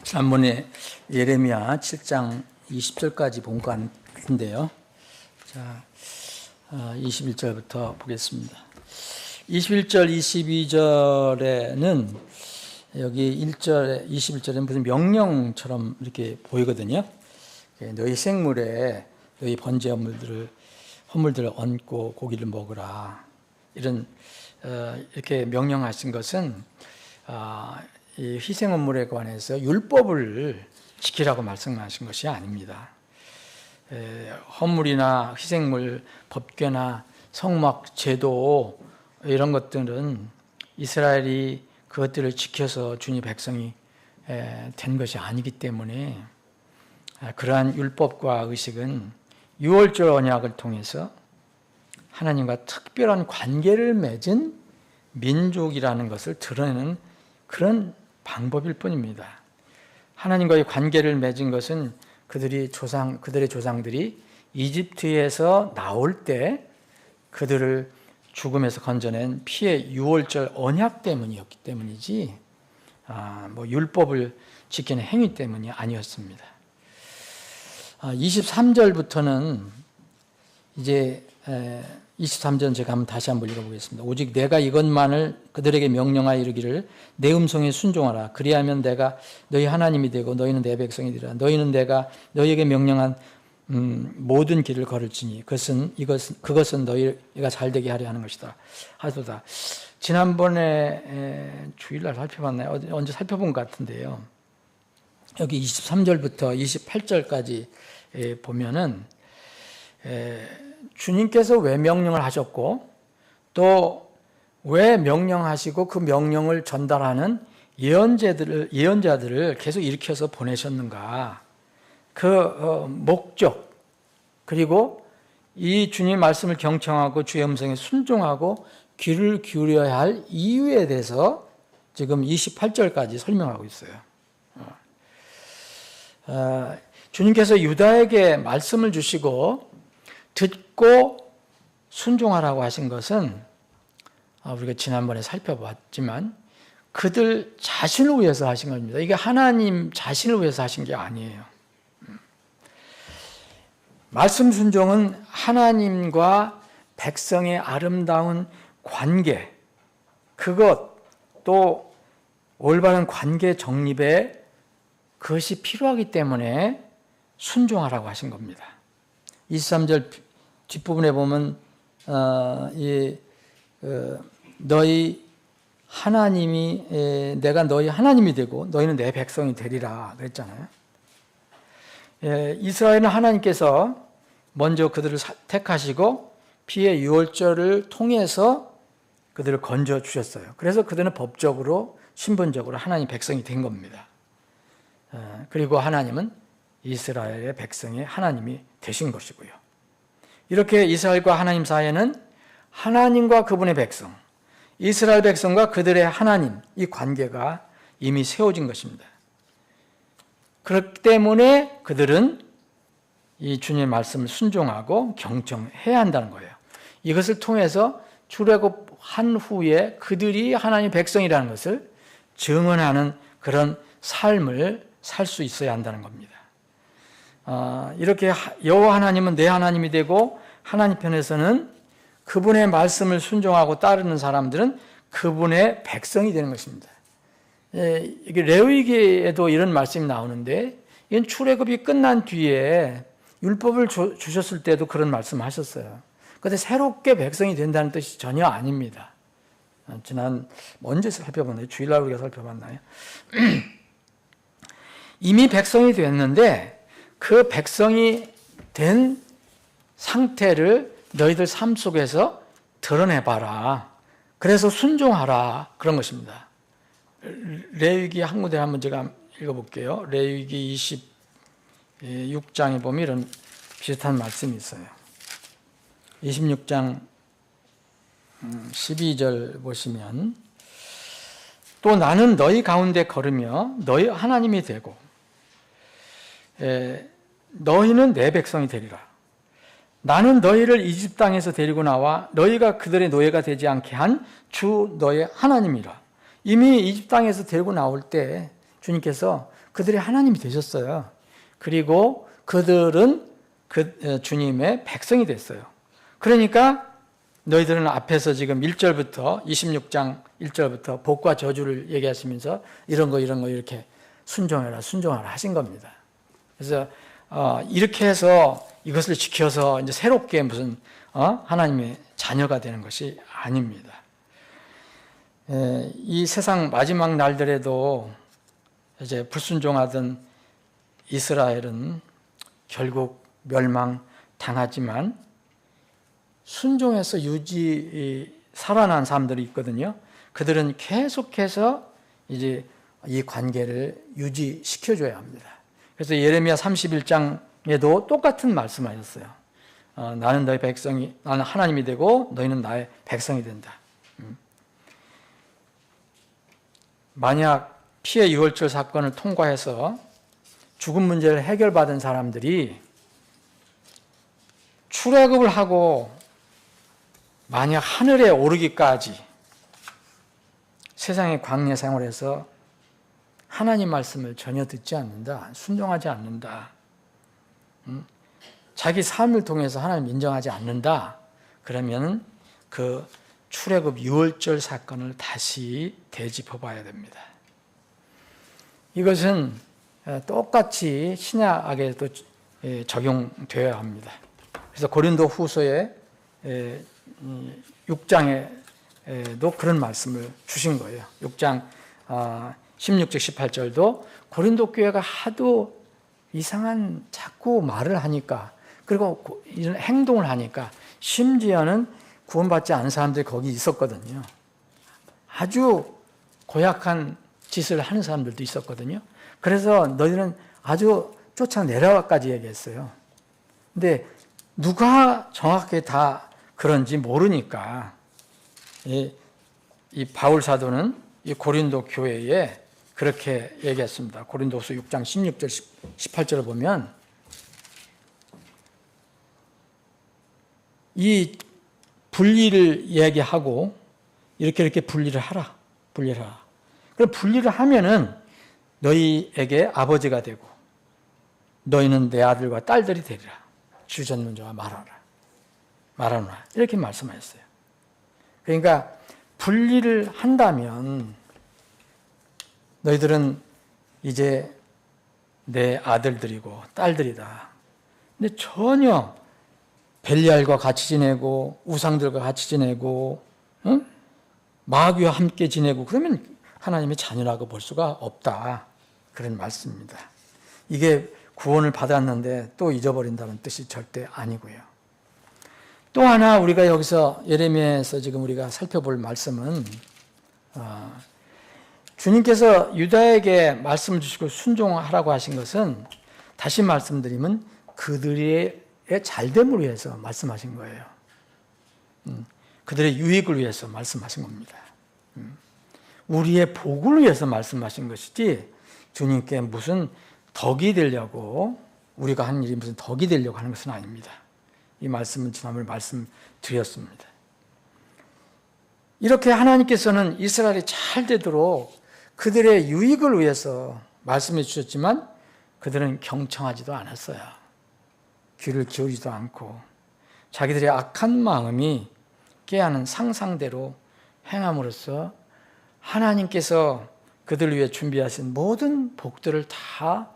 지난번에 예레미야 7장 20절까지 본 건데요. 자, 21절부터 보겠습니다. 21절, 22절에는 여기 1절에 21절에는 무슨 명령처럼 이렇게 보이거든요. 너희 생물에 너희 번제 허물들을 얹고 고기를 먹으라. 이런 이렇게 명령하신 것은 이 희생헌물에 관해서 율법을 지키라고 말씀하신 것이 아닙니다. 헌물이나 희생물, 법궤나 성막, 제도 이런 것들은 이스라엘이 그것들을 지켜서 주님 백성이 된 것이 아니기 때문에 그러한 율법과 의식은 유월절 언약을 통해서 하나님과 특별한 관계를 맺은 민족이라는 것을 드러내는 그런 방법일 뿐입니다. 하나님과의 관계를 맺은 것은 그들의 조상들이 이집트에서 나올 때 그들을 죽음에서 건져낸 피의 유월절 언약 때문이었기 때문이지 율법을 지키는 행위 때문이 아니었습니다. 23절부터는 이제 23절 제가 다시 한번 읽어보겠습니다. 오직 내가 이것만을 그들에게 명령하여 이르기를 내 음성에 순종하라. 그리하면 내가 너희 하나님이 되고 너희는 내 백성이 되리라. 너희는 내가 너희에게 명령한 모든 길을 걸을지니 그것은 너희가 잘되게 하려 하는 것이다 하도다. 지난번에 주일날 살펴봤나요? 언제 살펴본 것 같은데요. 여기 23절부터 28절까지 보면은 주님께서 왜 명령을 하셨고 또 왜 명령하시고 그 명령을 전달하는 예언자들을 계속 일으켜서 보내셨는가, 그 목적, 그리고 이 주님 말씀을 경청하고 주의 음성에 순종하고 귀를 기울여야 할 이유에 대해서 지금 28절까지 설명하고 있어요. 주님께서 유다에게 말씀을 주시고 듣고 순종하라고 하신 것은 우리가 지난번에 살펴봤지만 그들 자신을 위해서 하신 겁니다. 이게 하나님 자신을 위해서 하신 게 아니에요. 말씀 순종은 하나님과 백성의 아름다운 관계, 그것 또 올바른 관계 정립에 그것이 필요하기 때문에 순종하라고 하신 겁니다. 23절 뒷부분에 보면 너희 하나님이 내가 너희 하나님이 되고 너희는 내 백성이 되리라 그랬잖아요. 이스라엘은 하나님께서 먼저 그들을 택하시고 피의 유월절을 통해서 그들을 건져 주셨어요. 그래서 그들은 법적으로 신분적으로 하나님 백성이 된 겁니다. 그리고 하나님은 이스라엘의 백성의 하나님이 되신 것이고요. 이렇게 이스라엘과 하나님 사이에는 하나님과 그분의 백성, 이스라엘 백성과 그들의 하나님, 이 관계가 이미 세워진 것입니다. 그렇기 때문에 그들은 이 주님의 말씀을 순종하고 경청해야 한다는 거예요. 이것을 통해서 출애굽한 후에 그들이 하나님의 백성이라는 것을 증언하는 그런 삶을 살 수 있어야 한다는 겁니다. 이렇게 여호와 하나님은 내 하나님이 되고 하나님 편에서는 그분의 말씀을 순종하고 따르는 사람들은 그분의 백성이 되는 것입니다. 이게 레위기에도 이런 말씀이 나오는데 이건 출애굽이 끝난 뒤에 율법을 주셨을 때도 그런 말씀을 하셨어요. 그런데 새롭게 백성이 된다는 뜻이 전혀 아닙니다. 언제 살펴봤나요? 주일날 우리가 살펴봤나요? 이미 백성이 됐는데 그 백성이 된 상태를 너희들 삶 속에서 드러내봐라. 그래서 순종하라. 그런 것입니다. 레위기 한 구절 한번 제가 읽어볼게요. 레위기 26장에 보면 이런 비슷한 말씀이 있어요. 26장 12절 보시면 또 나는 너희 가운데 걸으며 너희 하나님이 되고 너희는 내 백성이 되리라. 나는 너희를 이집 땅에서 데리고 나와 너희가 그들의 노예가 되지 않게 한 주 너의 하나님이라. 이미 이집 땅에서 데리고 나올 때 주님께서 그들의 하나님이 되셨어요. 그리고 그들은 그 주님의 백성이 됐어요. 그러니까 너희들은 앞에서 지금 1절부터 26장 1절부터 복과 저주를 얘기하시면서 이런 거 이렇게 순종하라 하신 겁니다. 그래서 이렇게 해서 이것을 지켜서 이제 새롭게 무슨 하나님의 자녀가 되는 것이 아닙니다. 이 세상 마지막 날들에도 이제 불순종하던 이스라엘은 결국 멸망당하지만 순종해서 살아난 사람들이 있거든요. 그들은 계속해서 이제 이 관계를 유지시켜줘야 합니다. 그래서 예레미야 31장에도 똑같은 말씀하셨어요. 나는 너희 백성이, 나는 하나님이 되고 너희는 나의 백성이 된다. 만약 피해 유월절 사건을 통과해서 죽음 문제를 해결받은 사람들이 출애굽을 하고 만약 하늘에 오르기까지 세상의 광야 생활에서 하나님 말씀을 전혀 듣지 않는다, 순종하지 않는다, 자기 삶을 통해서 하나님 인정하지 않는다, 그러면 그 출애굽 유월절 사건을 다시 되짚어 봐야 됩니다. 이것은 똑같이 신약에도 적용되어야 합니다. 그래서 고린도 후서에 6장에도 그런 말씀을 주신 거예요. 6장 16절 18절도 고린도 교회가 하도 이상한 자꾸 말을 하니까, 그리고 이런 행동을 하니까, 심지어는 구원받지 않은 사람들이 거기 있었거든요. 아주 고약한 짓을 하는 사람들도 있었거든요. 그래서 너희는 아주 쫓아내려가까지 얘기했어요. 근데 누가 정확하게 다 그런지 모르니까 이 바울 사도는 이 고린도 교회에 그렇게 얘기했습니다. 고린도서 6장 16절 18절을 보면 이 분리를 얘기하고 이렇게 분리를 하라. 그럼 분리를 하면은 너희에게 아버지가 되고 너희는 내 아들과 딸들이 되리라. 주전론자와 말하노라. 이렇게 말씀하셨어요. 그러니까 분리를 한다면 너희들은 이제 내 아들들이고 딸들이다. 근데 전혀 벨리알과 같이 지내고 우상들과 같이 지내고 마귀와 함께 지내고 그러면 하나님의 자녀라고 볼 수가 없다. 그런 말씀입니다. 이게 구원을 받았는데 또 잊어버린다는 뜻이 절대 아니고요. 또 하나 우리가 여기서 예레미야에서 지금 우리가 살펴볼 말씀은 주님께서 유다에게 말씀을 주시고 순종하라고 하신 것은 다시 말씀드리면 그들의 잘됨을 위해서 말씀하신 거예요. 그들의 유익을 위해서 말씀하신 겁니다. 우리의 복을 위해서 말씀하신 것이지 주님께 무슨 덕이 되려고, 우리가 하는 일이 무슨 덕이 되려고 하는 것은 아닙니다. 이 말씀은 지난번에 말씀드렸습니다. 이렇게 하나님께서는 이스라엘이 잘 되도록 그들의 유익을 위해서 말씀해 주셨지만 그들은 경청하지도 않았어요. 귀를 기울이지도 않고 자기들의 악한 마음이 깨하는 상상대로 행함으로써 하나님께서 그들을 위해 준비하신 모든 복들을 다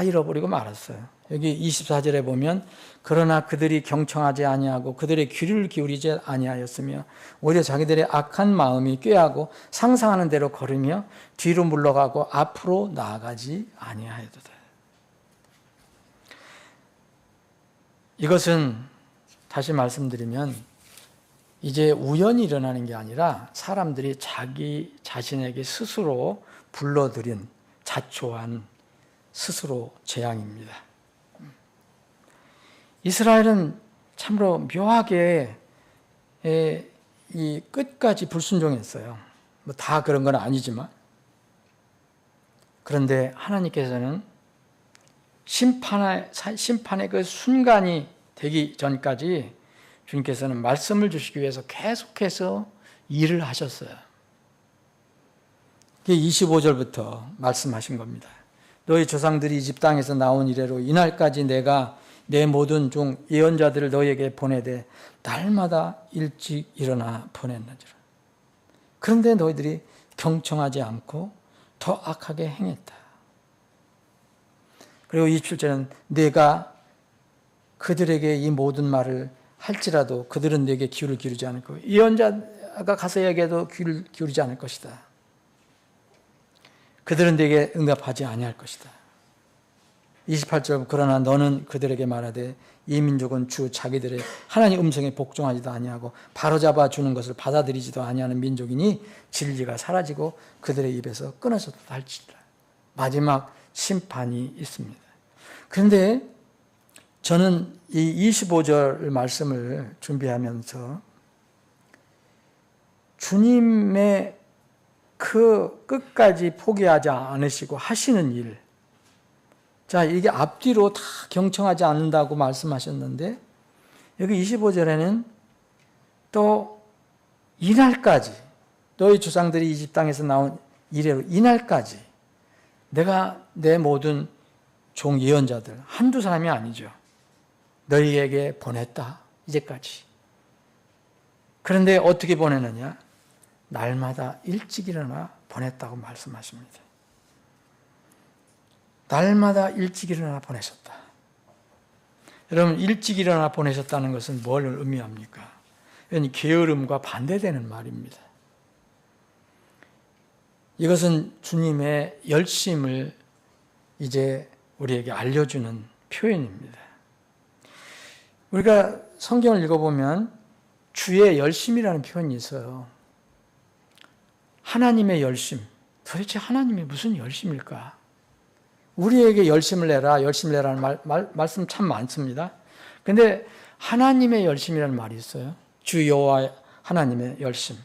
잃어버리고 말았어요. 여기 24절에 보면 그러나 그들이 경청하지 아니하고 그들의 귀를 기울이지 아니하였으며 오히려 자기들의 악한 마음이 꾀하고 상상하는 대로 걸으며 뒤로 물러가고 앞으로 나아가지 아니하였도다. 이것은 다시 말씀드리면 이제 우연히 일어나는 게 아니라 사람들이 자기 자신에게 스스로 불러들인 자초한 스스로 재앙입니다. 이스라엘은 참으로 묘하게 이 끝까지 불순종했어요. 뭐 다 그런 건 아니지만, 그런데 하나님께서는 심판의 그 순간이 되기 전까지 주님께서는 말씀을 주시기 위해서 계속해서 일을 하셨어요. 그게 25절부터 말씀하신 겁니다. 너희 조상들이 이집 땅에서 나온 이래로 이날까지 내가 내 모든 종 예언자들을 너희에게 보내되 날마다 일찍 일어나 보냈느니라. 그런데 너희들이 경청하지 않고 더 악하게 행했다. 그리고 27절은 내가 그들에게 이 모든 말을 할지라도 그들은 내게 귀를 기울이지 않을 거고 예언자가 가서 얘기해도 귀를 기울이지 않을 것이다. 그들은 내게 응답하지 아니할 것이다. 28절 그러나 너는 그들에게 말하되 이 민족은 주 자기들의 하나님 음성에 복종하지도 아니하고 바로잡아 주는 것을 받아들이지도 아니하는 민족이니 진리가 사라지고 그들의 입에서 끊어졌다 할지라. 마지막 심판이 있습니다. 그런데 저는 이 25절 말씀을 준비하면서 주님의 그 끝까지 포기하지 않으시고 하시는 일, 자, 이게 앞뒤로 다 경청하지 않는다고 말씀하셨는데 여기 25절에는 또 이날까지 너희 조상들이 이집 땅에서 나온 이래로 이날까지 내가 내 모든 종 예언자들 한두 사람이 아니죠. 너희에게 보냈다. 이제까지. 그런데 어떻게 보내느냐? 날마다 일찍 일어나 보냈다고 말씀하십니다. 날마다 일찍 일어나 보내셨다. 여러분, 일찍 일어나 보내셨다는 것은 뭘 의미합니까? 이건 게으름과 반대되는 말입니다. 이것은 주님의 열심을 이제 우리에게 알려주는 표현입니다. 우리가 성경을 읽어보면 주의 열심이라는 표현이 있어요. 하나님의 열심. 도대체 하나님이 무슨 열심일까? 우리에게 열심을 내라는 말씀 참 많습니다. 그런데 하나님의 열심이라는 말이 있어요. 주 여호와 하나님의 열심.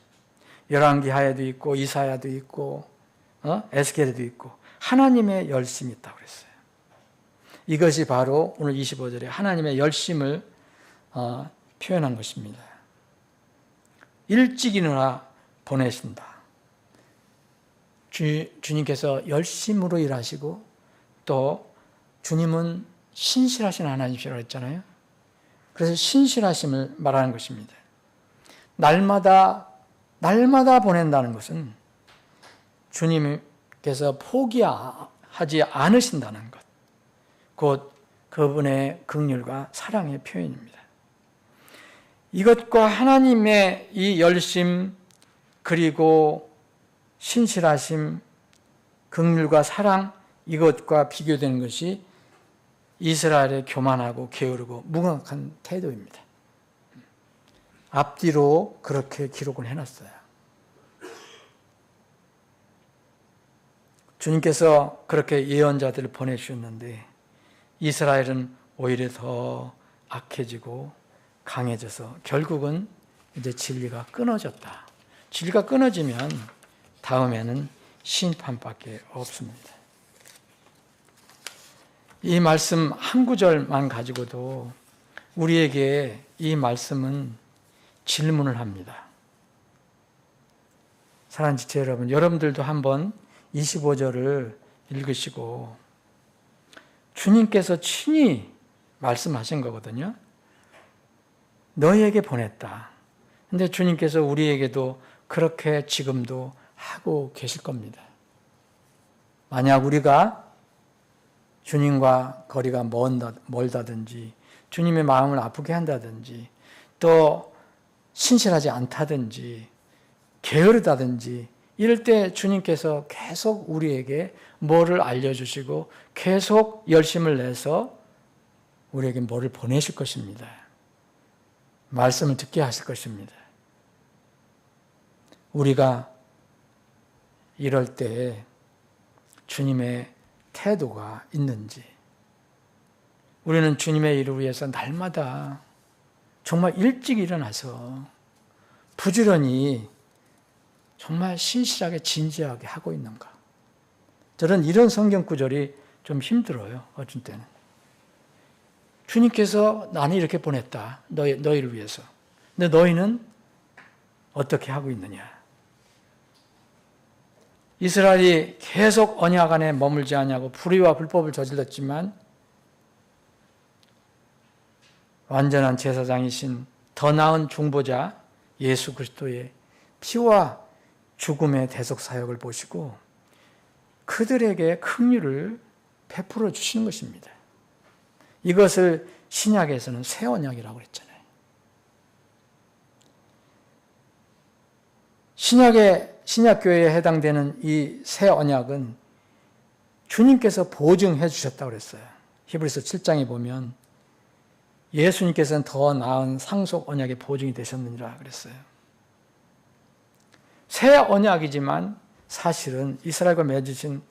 열왕기하에도 있고 이사야도 있고 에스겔에도 있고 하나님의 열심이 있다고 그랬어요. 이것이 바로 오늘 25절에 하나님의 열심을 표현한 것입니다. 일찍 일어나 보내신다. 주님께서 열심으로 일하시고 또 주님은 신실하신 하나님이라고 했잖아요. 그래서 신실하심을 말하는 것입니다. 날마다 보낸다는 것은 주님께서 포기하지 않으신다는 것, 곧 그분의 긍휼과 사랑의 표현입니다. 이것과 하나님의 이 열심 그리고 신실하심, 긍휼과 사랑 이것과 비교되는 것이 이스라엘의 교만하고 게으르고 무감한 태도입니다. 앞뒤로 그렇게 기록을 해놨어요. 주님께서 그렇게 예언자들을 보내주셨는데 이스라엘은 오히려 더 악해지고 강해져서 결국은 이제 진리가 끊어졌다. 진리가 끊어지면 다음에는 심판밖에 없습니다. 이 말씀 한 구절만 가지고도 우리에게 이 말씀은 질문을 합니다. 사랑하는 지체 여러분, 여러분들도 한번 25절을 읽으시고 주님께서 친히 말씀하신 거거든요. 너희에게 보냈다. 근데 주님께서 우리에게도 그렇게 지금도 하고 계실 겁니다. 만약 우리가 주님과 거리가 멀다든지 주님의 마음을 아프게 한다든지 또 신실하지 않다든지 게으르다든지 이럴 때 주님께서 계속 우리에게 뭐를 알려주시고 계속 열심을 내서 우리에게 뭐를 보내실 것입니다. 말씀을 듣게 하실 것입니다. 우리가 이럴 때 주님의 태도가 있는지, 우리는 주님의 일을 위해서 날마다 정말 일찍 일어나서 부지런히 정말 신실하게 진지하게 하고 있는가? 저는 이런 성경 구절이 좀 힘들어요. 어떤 때는. 주님께서 나는 이렇게 보냈다. 너희를 위해서. 근데 너희는 어떻게 하고 있느냐? 이스라엘이 계속 언약 안에 머물지 않냐고 불의와 불법을 저질렀지만 완전한 제사장이신 더 나은 중보자 예수 그리스도의 피와 죽음의 대속 사역을 보시고 그들에게 긍휼을 베풀어 주시는 것입니다. 이것을 신약에서는 새 언약이라고 했잖아요. 신약교회에 해당되는 이 새 언약은 주님께서 보증해 주셨다고 그랬어요. 히브리서 7장에 보면 예수님께서는 더 나은 상속 언약의 보증이 되셨느니라 그랬어요. 새 언약이지만 사실은 이스라엘과 맺으신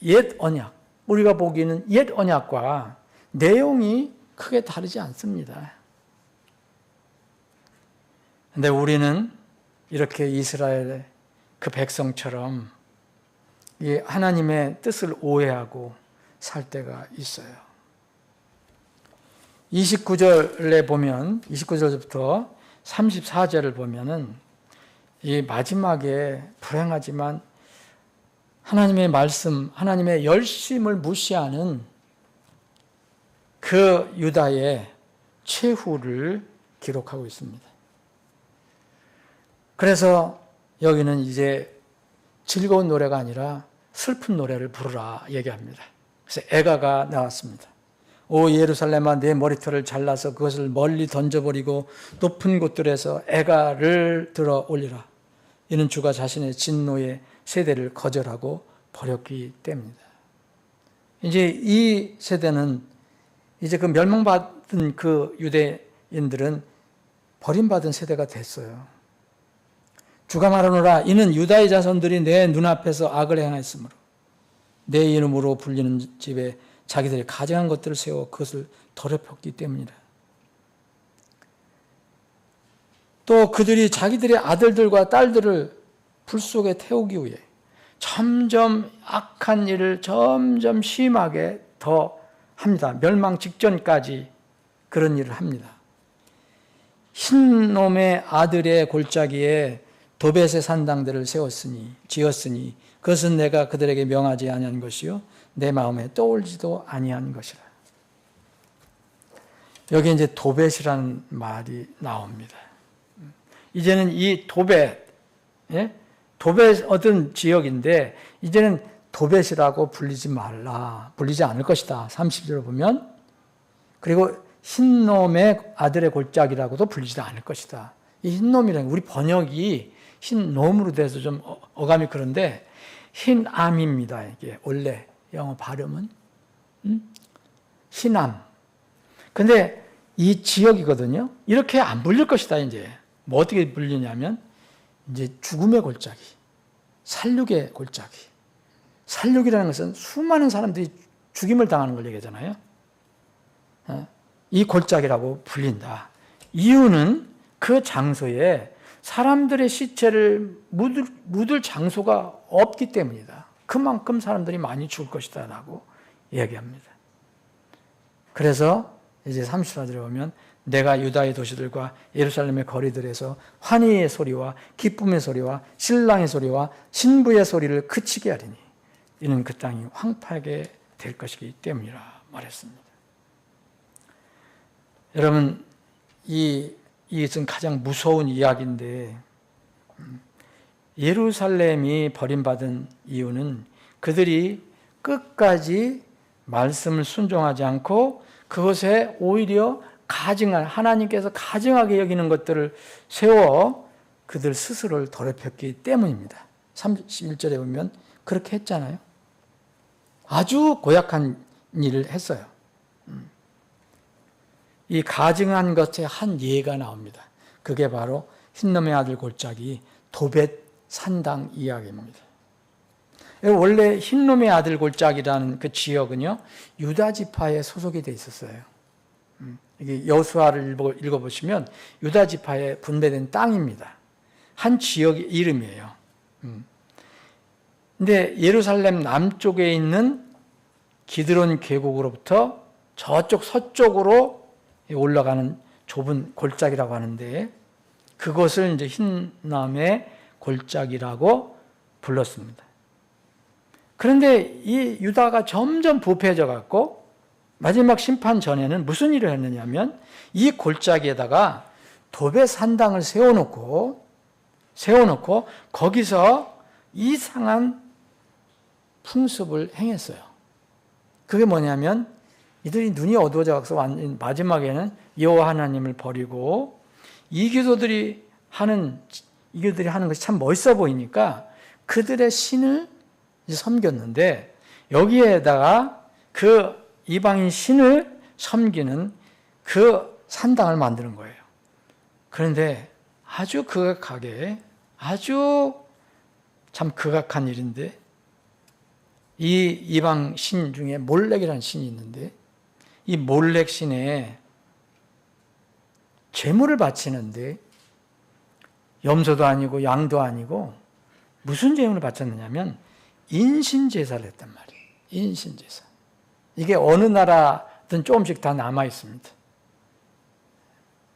옛 언약, 우리가 보기에는 옛 언약과 내용이 크게 다르지 않습니다. 그런데 우리는 이렇게 이스라엘의 그 백성처럼 이 하나님의 뜻을 오해하고 살 때가 있어요. 29절에 보면 29절부터 34절을 보면은 이 마지막에 불행하지만 하나님의 말씀, 하나님의 열심을 무시하는 그 유다의 최후를 기록하고 있습니다. 그래서 여기는 이제 즐거운 노래가 아니라 슬픈 노래를 부르라 얘기합니다. 그래서 애가가 나왔습니다. 오 예루살렘아 내 머리털을 잘라서 그것을 멀리 던져버리고 높은 곳들에서 애가를 들어 올리라. 이는 주가 자신의 진노의 세대를 거절하고 버렸기 때문이다. 이제 이 세대는 이제 그 멸망받은 그 유대인들은 버림받은 세대가 됐어요. 주가 말하노라 이는 유다의 자손들이 내 눈앞에서 악을 행하였으므로 내 이름으로 불리는 집에 자기들이 가증한 것들을 세워 그것을 더럽혔기 때문이다. 또 그들이 자기들의 아들들과 딸들을 불 속에 태우기 위해 점점 악한 일을 점점 심하게 더 합니다. 멸망 직전까지 그런 일을 합니다. 흰놈의 아들의 골짜기에 도벳의 산당들을 지었으니 그것은 내가 그들에게 명하지 아니한 것이요 내 마음에 떠올지도 아니한 것이라. 여기 이제 도벳이라는 말이 나옵니다. 이제는 이 도벳, 도벳 어떤 지역인데 이제는 도벳이라고 불리지 않을 것이다. 30절을 보면 그리고 흰놈의 아들의 골짜기라고도 불리지 않을 것이다. 이 흰놈이라는 우리 번역이 흰놈으로 돼서 좀 어감이 그런데 흰암입니다. 이게 원래 영어 발음은 흰암. 근데 이 지역이거든요. 이렇게 안 불릴 것이다. 이제 뭐 어떻게 불리냐면 이제 죽음의 골짜기, 살육의 골짜기. 살육이라는 것은 수많은 사람들이 죽임을 당하는 걸 얘기하잖아요. 이 골짜기라고 불린다. 이유는 그 장소에 사람들의 시체를 묻을 장소가 없기 때문이다. 그만큼 사람들이 많이 죽을 것이다 라고 얘기합니다. 그래서 이제 34절에 보면 내가 유다의 도시들과 예루살렘의 거리들에서 환희의 소리와 기쁨의 소리와 신랑의 소리와 신부의 소리를 그치게 하리니 이는 그 땅이 황폐하게 될 것이기 때문이라 말했습니다. 여러분 이것은 가장 무서운 이야기인데 예루살렘이 버림받은 이유는 그들이 끝까지 말씀을 순종하지 않고 그것에 오히려 하나님께서 가증하게 여기는 것들을 세워 그들 스스로를 더럽혔기 때문입니다. 31절에 보면 그렇게 했잖아요. 아주 고약한 일을 했어요. 이 가증한 것의 한 예가 나옵니다. 그게 바로 흰놈의 아들 골짜기 도벳 산당 이야기입니다. 원래 흰놈의 아들 골짜기라는 그 지역은요 유다 지파에 소속이 돼 있었어요. 이게 여호수아를 읽어보시면 유다 지파에 분배된 땅입니다. 한 지역의 이름이에요. 근데 예루살렘 남쪽에 있는 기드론 계곡으로부터 저쪽 서쪽으로 올라가는 좁은 골짜기라고 하는데 그것을 이제 흰남의 골짜기라고 불렀습니다. 그런데 이 유다가 점점 부패해져 갖고 마지막 심판 전에는 무슨 일을 했느냐면 이 골짜기에다가 도배 산당을 세워놓고 거기서 이상한 풍습을 행했어요. 그게 뭐냐면 이들이 눈이 어두워져 가서 마지막에는 여호와 하나님을 버리고 이교도들이 하는 것이 참 멋있어 보이니까 그들의 신을 섬겼는데 여기에다가 그 이방인 신을 섬기는 그 산당을 만드는 거예요. 그런데 아주 극악하게 아주 참 극악한 일인데 이 이방 신 중에 몰렉이라는 신이 있는데 이 몰렉 신에 제물을 바치는데 염소도 아니고 양도 아니고 무슨 제물을 바쳤느냐면 인신제사를 했단 말이에요. 인신제사. 이게 어느 나라든 조금씩 다 남아 있습니다.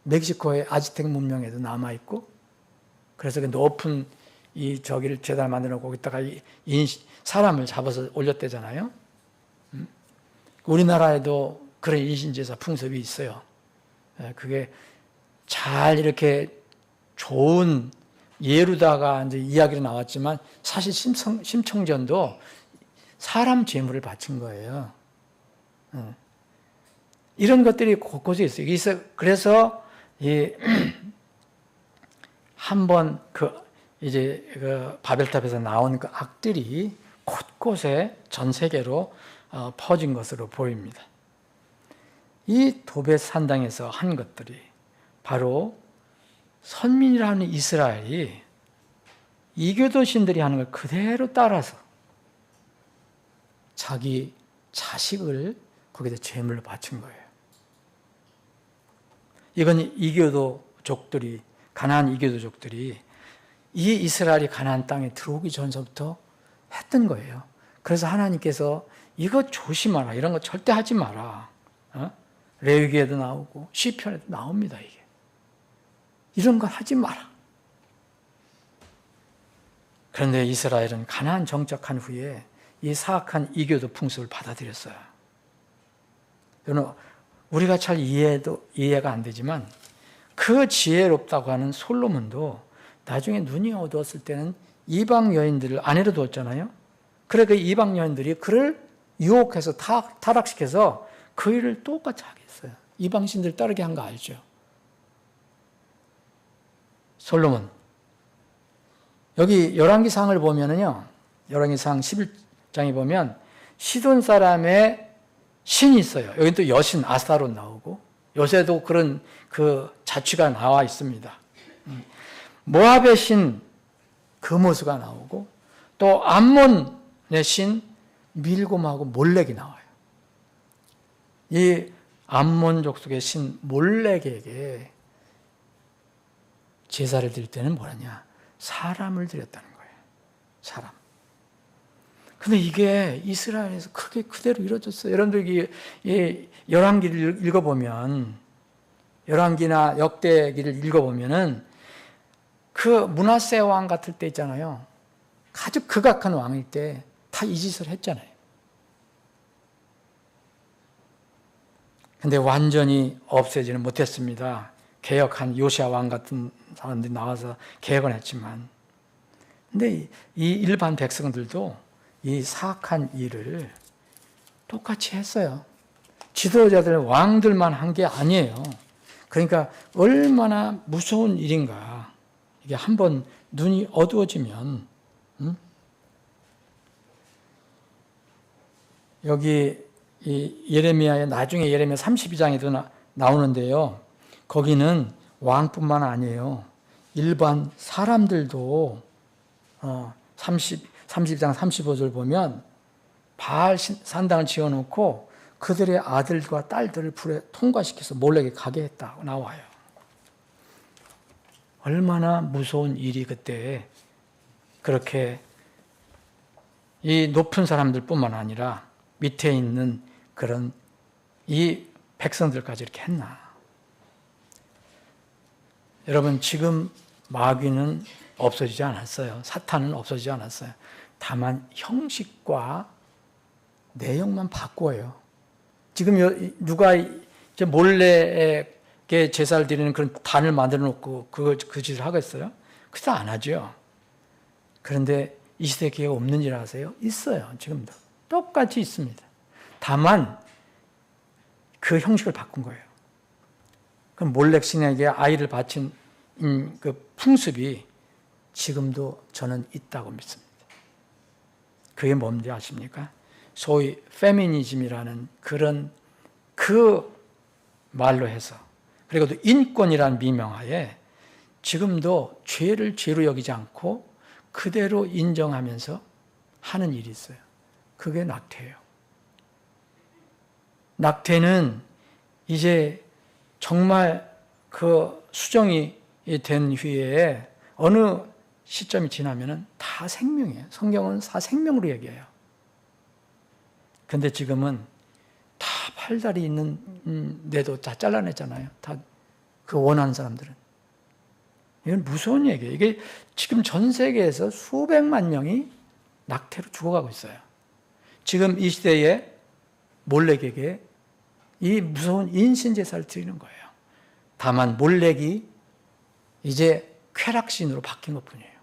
멕시코의 아즈텍 문명에도 남아 있고 그래서 그 높은 이 저기를 제단을 만들어 놓고 거기다가 사람을 잡아서 올렸대잖아요. 우리나라에도 그런 인신제사 풍습이 있어요. 그게 잘 이렇게 좋은 예루다가 이제 이야기로 나왔지만 사실 심청전도 사람 제물을 바친 거예요. 이런 것들이 곳곳에 있어요. 그래서 한번 그 바벨탑에서 나온 그 악들이 곳곳에 전 세계로 퍼진 것으로 보입니다. 이 도벳 산당에서 한 것들이 바로 선민이라는 이스라엘이 이교도 신들이 하는 걸 그대로 따라서 자기 자식을 거기다 제물로 바친 거예요. 이건 이교도족들이 가나안 이교도족들이 이 이스라엘이 가나안 땅에 들어오기 전서부터 했던 거예요. 그래서 하나님께서 이거 조심하라. 이런 거 절대 하지 마라. 레위기에도 나오고 시편에도 나옵니다. 이게. 이런 거 하지 마라. 그런데 이스라엘은 가나안 정착한 후에 이 사악한 이교도 풍습을 받아들였어요. 우리가 잘 이해가 안 되지만 그 지혜롭다고 하는 솔로몬도 나중에 눈이 어두웠을 때는 이방 여인들을 아내로 두었잖아요. 그래 그 이방 여인들이 그를 유혹해서 타락시켜서 그 일을 똑같이 하게 했어요. 이방 신들 따르게 한 거 알죠? 솔로몬. 여기 열왕기상을 보면은요. 열왕기상 11장에 보면 시돈 사람의 신이 있어요. 여기 또 여신 아스타롯 나오고 요새도 그런 그 자취가 나와 있습니다. 모압의 신 그모스가 나오고 또 암몬의 신 밀곰하고 몰렉이 나와요. 이 암몬 족속의 신 몰렉에게 제사를 드릴 때는 뭐냐? 사람을 드렸다는 거예요. 사람. 근데 이게 이스라엘에서 크게 그대로 이루어졌어요. 여러분들 이 열왕기를 읽어보면 열왕기나 역대기를 읽어보면은 그 므낫세 왕 같을 때 있잖아요. 아주 극악한 왕일 때 다 이 짓을 했잖아요. 근데 완전히 없애지는 못했습니다. 개혁한 요시아 왕 같은 사람들이 나와서 개혁을 했지만 근데 이 일반 백성들도 이 사악한 일을 똑같이 했어요. 지도자들, 왕들만 한 게 아니에요. 그러니까 얼마나 무서운 일인가. 이게 한번 눈이 어두워지면 여기 이 예레미야에 나중에 예레미야 32장에도 나오는데요. 거기는 왕뿐만 아니에요. 일반 사람들도 30장 35절 보면 바알 산당을 지어놓고 그들의 아들과 딸들을 불에 통과시켜서 몰래게 가게 했다고 나와요. 얼마나 무서운 일이 그때 그렇게 이 높은 사람들뿐만 아니라 밑에 있는 그런 이 백성들까지 이렇게 했나. 여러분 지금 마귀는 없어지지 않았어요. 사탄은 없어지지 않았어요. 다만 형식과 내용만 바꿔요. 지금 누가 이제 몰래 제사를 드리는 그런 단을 만들어 놓고 그 짓을 하겠어요? 그것도 안 하죠. 그런데 이 시대에 기회가 없는 줄 아세요? 있어요. 지금도. 똑같이 있습니다. 다만 그 형식을 바꾼 거예요. 그 몰렉 신에게 아이를 바친 그 풍습이 지금도 저는 있다고 믿습니다. 그게 뭔지 아십니까? 소위 페미니즘이라는 그런 그 말로 해서, 그리고 또 인권이라는 미명하에 지금도 죄를 죄로 여기지 않고 그대로 인정하면서 하는 일이 있어요. 그게 낙태예요. 낙태는 이제 정말 그 수정이 된 후에 어느 시점이 지나면은 다 생명이에요. 성경은 다 생명으로 얘기해요. 근데 지금은 다 팔다리 있는 데도 다 잘라냈잖아요. 다 그 원하는 사람들은. 이건 무서운 얘기예요. 이게 지금 전 세계에서 수백만 명이 낙태로 죽어가고 있어요. 지금 이 시대에 몰렉에게 이 무서운 인신제사를 드리는 거예요. 다만 몰렉이 이제 쾌락신으로 바뀐 것뿐이에요.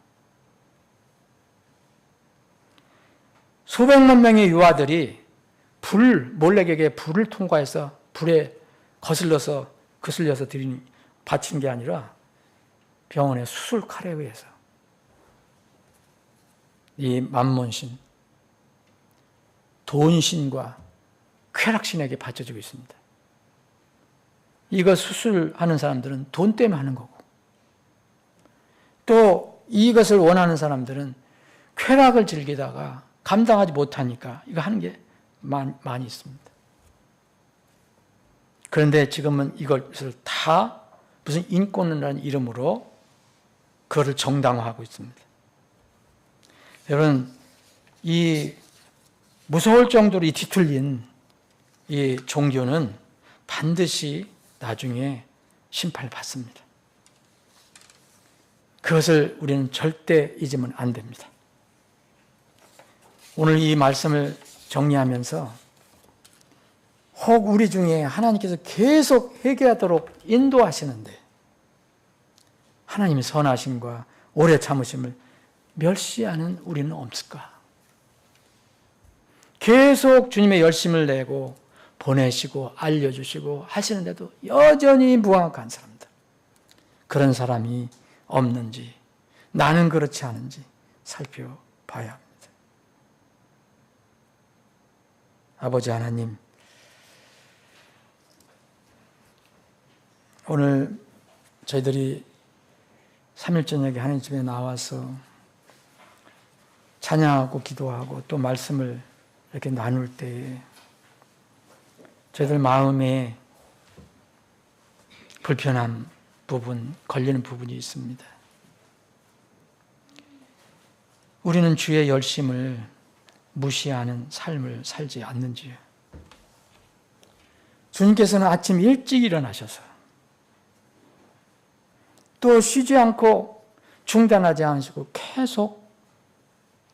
수백만 명의 유아들이 몰렉에게 불을 통과해서 불에 거슬려서 바친 게 아니라 병원의 수술 칼에 의해서 이 만몬신, 돈신과 쾌락신에게 바쳐지고 있습니다. 이거 수술하는 사람들은 돈 때문에 하는 거고, 또 이것을 원하는 사람들은 쾌락을 즐기다가 감당하지 못하니까 이거 하는 게 많이 있습니다. 그런데 지금은 이것을 다 무슨 인권이라는 이름으로 그거를 정당화하고 있습니다. 여러분, 이 무서울 정도로 이 뒤틀린 이 종교는 반드시 나중에 심판을 받습니다. 그것을 우리는 절대 잊으면 안 됩니다. 오늘 이 말씀을 정리하면서 혹 우리 중에 하나님께서 계속 회개하도록 인도하시는데 하나님의 선하심과 오래 참으심을 멸시하는 우리는 없을까? 계속 주님의 열심을 내고 보내시고 알려주시고 하시는데도 여전히 무감한 사람들, 그런 사람이 없는지, 나는 그렇지 않은지 살펴봐야 합니다. 아버지 하나님, 오늘 저희들이 3일 저녁에 하나님 집에 나와서 찬양하고 기도하고 또 말씀을 이렇게 나눌 때에 저희들 마음에 불편한 부분, 걸리는 부분이 있습니다. 우리는 주의 열심을 무시하는 삶을 살지 않는지요. 주님께서는 아침 일찍 일어나셔서 또 쉬지 않고 중단하지 않으시고 계속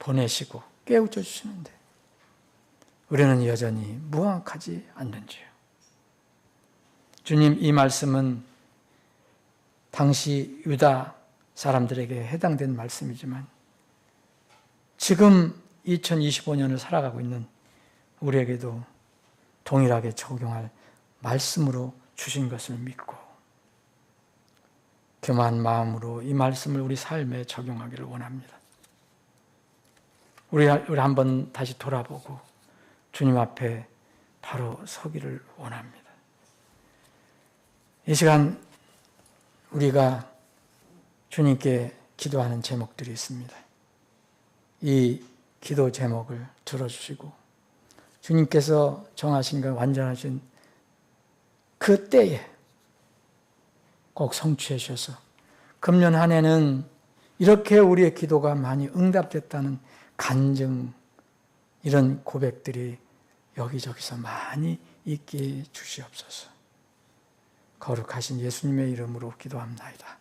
보내시고 깨우쳐 주시는데 우리는 여전히 무감하지 않는지요. 주님, 이 말씀은 당시 유다 사람들에게 해당된 말씀이지만 지금 2025년을 살아가고 있는 우리에게도 동일하게 적용할 말씀으로 주신 것을 믿고 교만한 마음으로 이 말씀을 우리 삶에 적용하기를 원합니다. 우리 한번 다시 돌아보고 주님 앞에 바로 서기를 원합니다. 이 시간 우리가 주님께 기도하는 제목들이 있습니다. 이 기도 제목을 들어주시고 주님께서 정하신 것 완전하신 그 때에 꼭 성취해 주셔서 금년 한 해는 이렇게 우리의 기도가 많이 응답됐다는 간증, 이런 고백들이 여기저기서 많이 있게 주시옵소서. 거룩하신 예수님의 이름으로 기도합나이다.